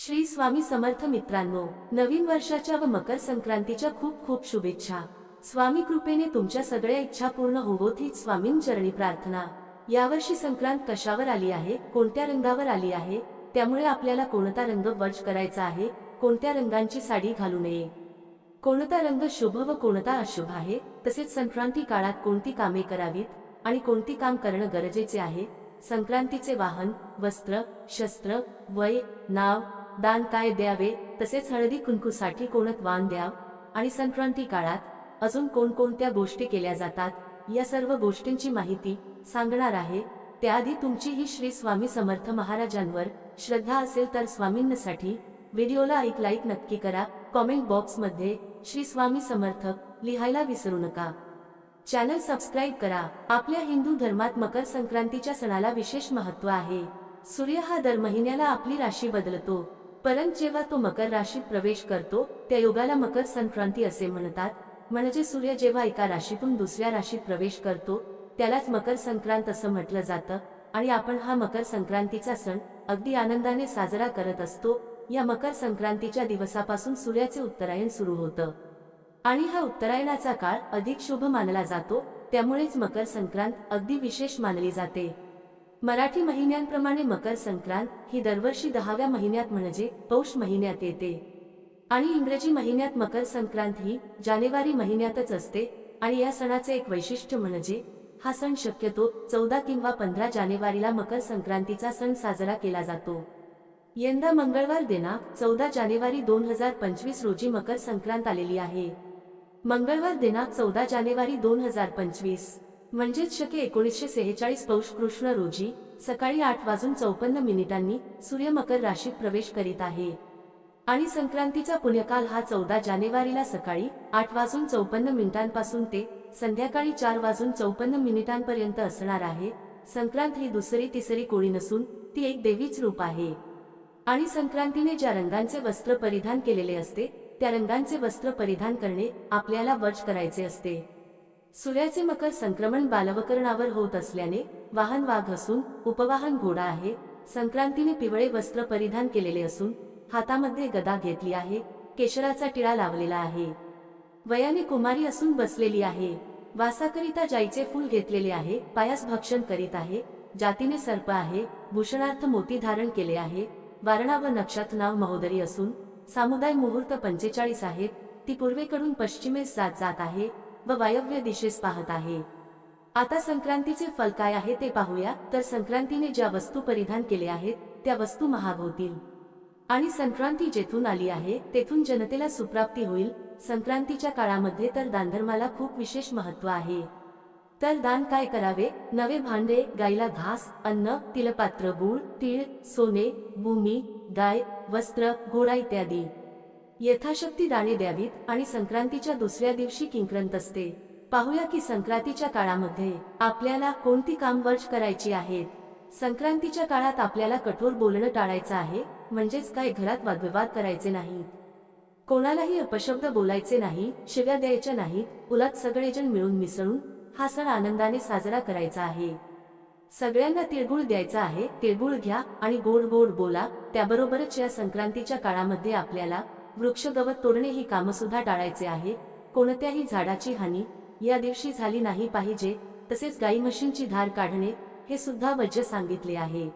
श्री स्वामी समर्थ मित्रांनो, नवीन वर्षाच्या व मकर संक्रांतीच्या खूप खूप शुभेच्छा। स्वामी कृपेने तुमच्या सगळ्या इच्छा पूर्ण होवोत हीच स्वामींचरणी प्रार्थना। यावर्षी संक्रांत कशावर आली आहे, कोणत्या रंगावर आली आहे, त्यामुळे आपल्याला कोणता रंग वर्ज करायचा आहे, कोणत्या रंगांची साडी घालू नये, कोणता रंग शुभ व कोणता अशुभ आहे, तसेच संक्रांती काळात कोणती कामे करावीत आणि कोणती काम करणं गरजेचे आहे, संक्रांतीचे वाहन, वस्त्र, शस्त्र, वय, नाव, दान काय द्यावे, तसेच हळदी कुंकूसाठी कोणतं वाण द्याव आणि संक्रांती काळात अजून कोणकोणत्या गोष्टी केल्या जातात, या सर्व गोष्टींची माहिती सांगणार आहे। त्याआधी तुमची ही श्री स्वामी समर्थ महाराजांवर श्रद्धा असेल तर स्वामींसाठी व्हिडिओला एक लाईक नक्की करा। कमेंट बॉक्समध्ये श्री स्वामी समर्थ लिहायला विसरू नका। चॅनल सबस्क्राइब करा। आपल्या हिंदू धर्मात मकर संक्रांतीच्या सणाला विशेष महत्त्व आहे। सूर्य हा दर महिन्याला आपली राशी बदलतो, परंतु जेव्हा तो मकर राशीत प्रवेश करतो त्या योगाला मकर संक्रांती असे म्हणतात। म्हणजे सूर्य जेव्हा एका राशीतून दुसऱ्या राशीत प्रवेश करतो त्यालाच मकर संक्रांत असं म्हटलं जातं आणि आपण हा मकर संक्रांतीचा सण अगदी आनंदाने साजरा करत असतो। या मकर संक्रांतीच्या दिवसापासून सूर्याचे उत्तरायण सुरू होतं आणि हा उत्तरायणाचा काळ अधिक शुभ मानला जातो, त्यामुळेच मकर संक्रांत अगदी विशेष मानली जाते। मराठी महिन्यांप्रमाणे मकर संक्रांत ही दरवर्षी 10व्या महिन्यात म्हणजे पौष महिन्यात येते आणि इंग्रजी महिन्यात मकर संक्रांत ही जानेवारी महिन्यातच असते। आणि या सणाचे एक वैशिष्ट्य म्हणजे हा सण शक्यतो 14 किंवा 15 जानेवारीला मकर संक्रांतीचा सण साजरा केला जातो। यंदा मंगळवार दिनांक 14 जानेवारी 2025 रोजी मकर संक्रांत आलेली आहे। मंगळवार दिनांक 14 जानेवारी 2025 म्हणजेच शके 1946 पौष कृष्ण रोजी सकाळी 8:54 सूर्य मकर राशीत प्रवेश करीत आहे आणि संक्रांतीचा पुण्यकाल हा 14 जानेवारीला सकाळी 8:54 पासून ते संध्याकाळी 4:54 पर्यंत असणार आहे। संक्रांत ही दुसरी तिसरी कोणी नसून ती एक देवीच रूप आहे आणि संक्रांतीने ज्या रंगांचे वस्त्र परिधान केलेले असते त्या रंगांचे वस्त्र परिधान करणे आपल्याला वर्ज करायचे असते। सूर्याचे मकर संक्रमण बालवकरणावर होत असल्याने वाहन वाघ असून उपवाहन घोडा आहे। संक्रांतीने पिवळे वस्त्र परिधान केलेले असून हातामध्ये गदा घेतली आहे, केशराचा टिळा लावलेला आहे, वयाने कुमारी असून बसलेली आहे, वासाकरिता जाईचे फूल घेतलेले आहे, पायास भक्षण करीत आहे, जातीने सर्प आहे, भूषणार्थ मोती धारण केले आहे, वारणा व नक्षत्र नाव महोदरी असून सामुदाय मुहूर्त 45 आहेत, ती पूर्वेकडून पश्चिमेस जात आहे व वायव्य दिशेस पाहत आहे। आता संक्रांतीचे फल काय आहे ते पाहूया। तर संक्रांतीने ज्या वस्तू परिधान केल्या आहेत त्या वस्तू महाग होतील आणि संक्रांती जेथून आली आहे तेथून जनतेला सुप्राप्ती होईल। संक्रांतीच्या काळामध्ये तर दानधर्माला खूप विशेष महत्त्व आहे। तर दान काय करावे? नवे भांडे, गाईला घास, अन्न, तिलपात्र, गूळ, तीळ, सोने, भूमी, गाय, वस्त्र, घोडा इत्यादी यथाशक्ती दाणे द्यावीत आणि संक्रांतीच्या दुसऱ्या दिवशी किंक्रांत असते। पाहूया की संक्रांतीच्या काळामध्ये आपल्याला कोणती काम वर्ज करायची आहेत। संक्रांतीच्या काळात आपल्याला कठोर बोलणं टाळायचं आहे, म्हणजेच काय घरात वादविवाद करायचे नाहीत, कोणालाही अपशब्द बोलायचे नाही, शिव्या द्यायच्या नाहीत, उलट सगळेजण मिळून मिसळून हा सण आनंदाने साजरा करायचा आहे। सगळ्यांना तिळगुळ द्यायचा आहे, तिळगुळ घ्या आणि गोड गोड बोला। त्याबरोबरच या संक्रांतीच्या काळामध्ये आपल्याला वृक्ष गवत तोडणे ही कामं सुद्धा टाळायचे आहे। कोणत्याही झाडाची हानी या दिवशी झाली नाही पाहिजे। तसेच गाई म्हशींची धार काढणे हे सुद्धा वर्ज्य सांगितले आहे।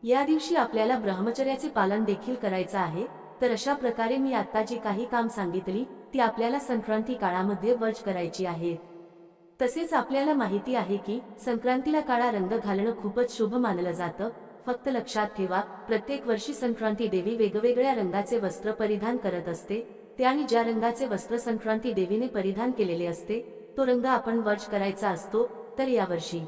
या दिवशी आपल्याला ब्रह्मचर्याचे पालन देखील करायचे आहे। तर अशा प्रकारे मी आता जी काही काम सांगितली ती आपल्याला संक्रांती काळामध्ये वर्ज करायची आहेत। तसेच आपल्याला माहिती आहे की संक्रांतीला काळा रंग घालणं खूपच शुभ मानलं जातं। फक्त लक्षात ठेवा, प्रत्येक वर्षी संक्रांती देवी वेगवेगळ्या रंगाचे वस्त्र परिधान करत असते। ते आणि ज्या रंगाचे वस्त्र संक्रांती देवीने परिधान केलेले असते तो रंग आपण वर्ज करायचा असतो। तर यावर्षी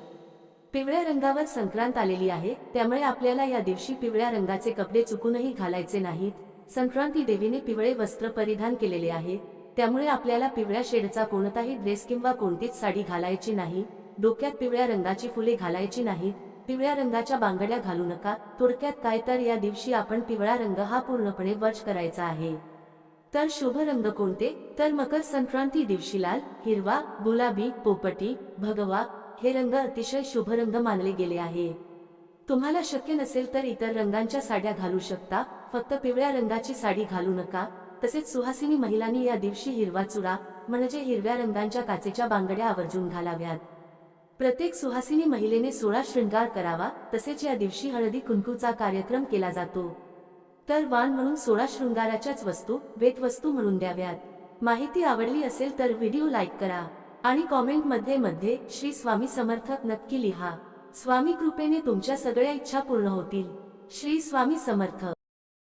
पिवळ्या रंगावर संक्रांत आलेली आहे, त्यामुळे आपल्याला या दिवशी पिवळ्या रंगाचे कपडे चुकूनही घालायचे नाहीत। संक्रांती देवीने पिवळे वस्त्र परिधान केलेले आहे, त्यामुळे आपल्याला पिवळ्या शेडचा कोणताही ड्रेस किंवा कोणतीच साडी घालायची नाही। डोक्यात पिवळ्या रंगाची फुले घालायची नाहीत, पिवळ्या रंगाच्या बांगड्या घालू नका। थोडक्यात काय तर या दिवशी आपण पिवळा रंग हा पूर्णपणे वर्ज करायचा आहे। तर शुभ रंग कोणते? तर मकर संक्रांती दिवशी लाल, हिरवा, गुलाबी, पोपटी, भगवा हे रंग अतिशय शुभ रंग मानले गेले आहे। तुम्हाला शक्य नसेल तर इतर रंगांच्या साड्या घालू शकता। फक्त पिवळ्या रंगाची साडी घालू नका. तसेच सुहासिनी महिलांनी या दिवशी हिरवा चुडा म्हणजे हिरव्या रंगाच्या काचेच्या बांगड्या आवर्जून घालाव्यात. प्रत्येक सुहासिनी महिलेने 16 शृंगार करावा. तसेच या दिवशी हळदी कुंकूचा कार्यक्रम केला जातो. तर वाण म्हणून 16 शृंगाराच्याच वस्तू भेटवस्तू म्हणून द्याव्यात. माहिती आवडली असेल तर व्हिडिओ लाईक करा आणि कॉमेंटमध्ये श्री स्वामी समर्थ नक्की लिहा. स्वामी कृपेने तुमच्या सगळ्या इच्छा पूर्ण होतील. श्री स्वामी समर्थ.